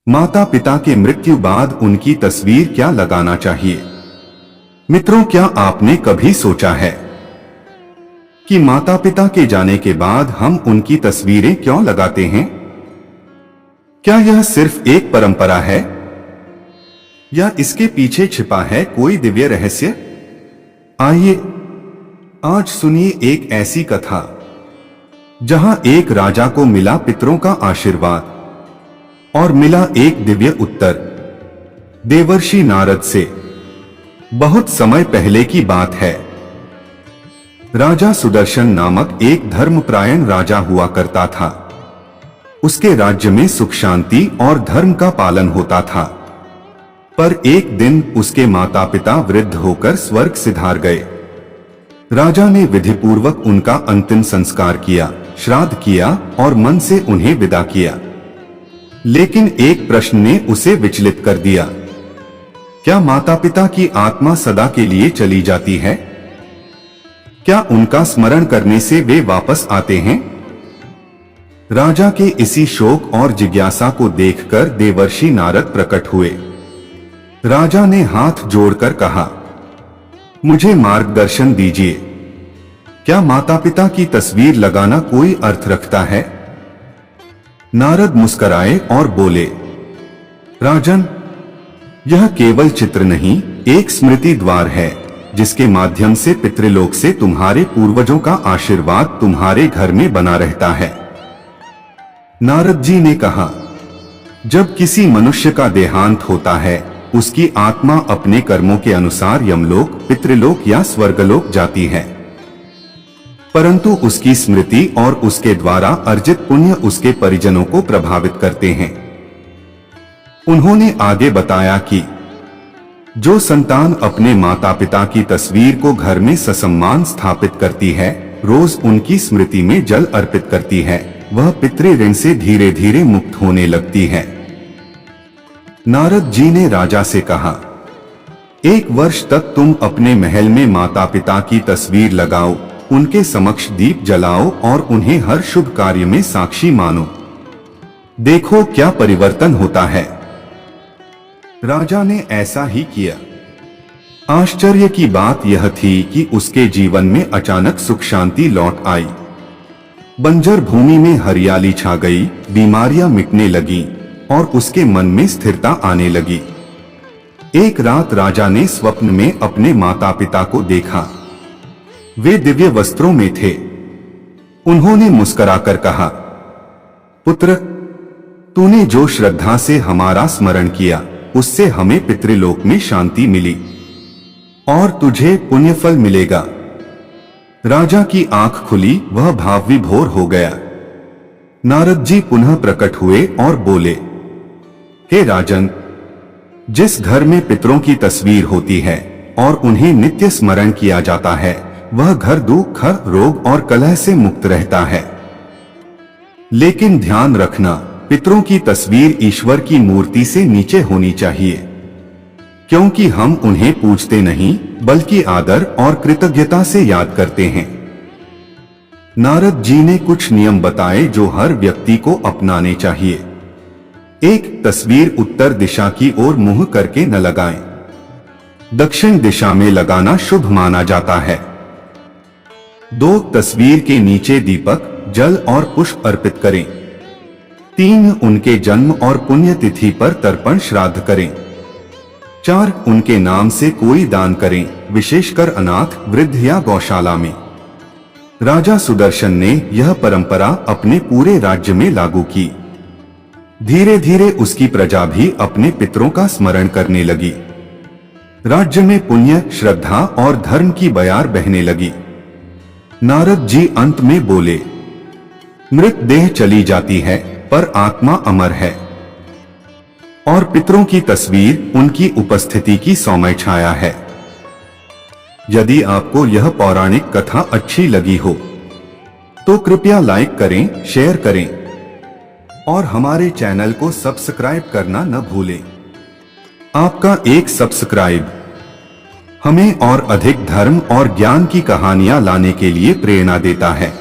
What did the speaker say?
माता पिता के मृत्यु बाद उनकी तस्वीर क्या लगाना चाहिए? मित्रों, क्या आपने कभी सोचा है कि माता पिता के जाने के बाद हम उनकी तस्वीरें क्यों लगाते हैं? क्या यह सिर्फ एक परंपरा है या इसके पीछे छिपा है कोई दिव्य रहस्य? आइए आज सुनिए एक ऐसी कथा जहां एक राजा को मिला पितरों का आशीर्वाद और मिला एक दिव्य उत्तर देवर्षि नारद से। बहुत समय पहले की बात है। राजा सुदर्शन नामक एक धर्मपरायण राजा हुआ करता था। उसके राज्य में सुख शांति और धर्म का पालन होता था। पर एक दिन उसके माता पिता वृद्ध होकर स्वर्ग सिधार गए। राजा ने विधिपूर्वक उनका अंतिम संस्कार किया, श्राद्ध किया और मन से उन्हें विदा किया। लेकिन एक प्रश्न ने उसे विचलित कर दिया। क्या माता पिता की आत्मा सदा के लिए चली जाती है? क्या उनका स्मरण करने से वे वापस आते हैं? राजा के इसी शोक और जिज्ञासा को देखकर देवर्षि नारद प्रकट हुए। राजा ने हाथ जोड़कर कहा, मुझे मार्गदर्शन दीजिए। क्या माता पिता की तस्वीर लगाना कोई अर्थ रखता है? नारद मुस्कुराए और बोले, राजन, यह केवल चित्र नहीं, एक स्मृति द्वार है जिसके माध्यम से पितृलोक से तुम्हारे पूर्वजों का आशीर्वाद तुम्हारे घर में बना रहता है। नारद जी ने कहा, जब किसी मनुष्य का देहांत होता है, उसकी आत्मा अपने कर्मों के अनुसार यमलोक, पितृलोक या स्वर्गलोक जाती है, परंतु उसकी स्मृति और उसके द्वारा अर्जित पुण्य उसके परिजनों को प्रभावित करते हैं। उन्होंने आगे बताया कि जो संतान अपने माता पिता की तस्वीर को घर में ससम्मान स्थापित करती है, रोज उनकी स्मृति में जल अर्पित करती है, वह पितृ ऋण से धीरे धीरे मुक्त होने लगती है। नारद जी ने राजा से कहा, 1 वर्ष तक तुम अपने महल में माता पिता की तस्वीर लगाओ, उनके समक्ष दीप जलाओ और उन्हें हर शुभ कार्य में साक्षी मानो। देखो क्या परिवर्तन होता है। राजा ने ऐसा ही किया। आश्चर्य की बात यह थी कि उसके जीवन में अचानक सुख शांति लौट आई। बंजर भूमि में हरियाली छा गई, बीमारियां मिटने लगी और उसके मन में स्थिरता आने लगी। एक रात राजा ने स्वप्न में अपने माता पिता को देखा। वे दिव्य वस्त्रों में थे। उन्होंने मुस्कुराकर कहा, पुत्र, तूने जो श्रद्धा से हमारा स्मरण किया, उससे हमें पितृलोक में शांति मिली और तुझे पुण्यफल मिलेगा। राजा की आंख खुली, वह भावविभोर हो गया। नारद जी पुनः प्रकट हुए और बोले, हे राजन, जिस घर में पितरों की तस्वीर होती है और उन्हें नित्य स्मरण किया जाता है, वह घर दुख, रोग और कलह से मुक्त रहता है। लेकिन ध्यान रखना, पितरों की तस्वीर ईश्वर की मूर्ति से नीचे होनी चाहिए, क्योंकि हम उन्हें पूजते नहीं बल्कि आदर और कृतज्ञता से याद करते हैं। नारद जी ने कुछ नियम बताए जो हर व्यक्ति को अपनाने चाहिए। 1. तस्वीर उत्तर दिशा की ओर मुंह करके न लगाएं। दक्षिण दिशा में लगाना शुभ माना जाता है। 2. तस्वीर के नीचे दीपक, जल और पुष्प अर्पित करें। 3. उनके जन्म और पुण्यतिथि पर तर्पण श्राद्ध करें। 4. उनके नाम से कोई दान करें, विशेषकर अनाथ, वृद्ध या गौशाला में। राजा सुदर्शन ने यह परंपरा अपने पूरे राज्य में लागू की। धीरे धीरे उसकी प्रजा भी अपने पितरों का स्मरण करने लगी। राज्य में पुण्य, श्रद्धा और धर्म की बयार बहने लगी। नारद जी अंत में बोले, मृत देह चली जाती है पर आत्मा अमर है और पितरों की तस्वीर उनकी उपस्थिति की सौम्य छाया है। यदि आपको यह पौराणिक कथा अच्छी लगी हो तो कृपया लाइक करें, शेयर करें और हमारे चैनल को सब्सक्राइब करना न भूलें। आपका एक सब्सक्राइब हमें और अधिक धर्म और ज्ञान की कहानियां लाने के लिए प्रेरणा देता है।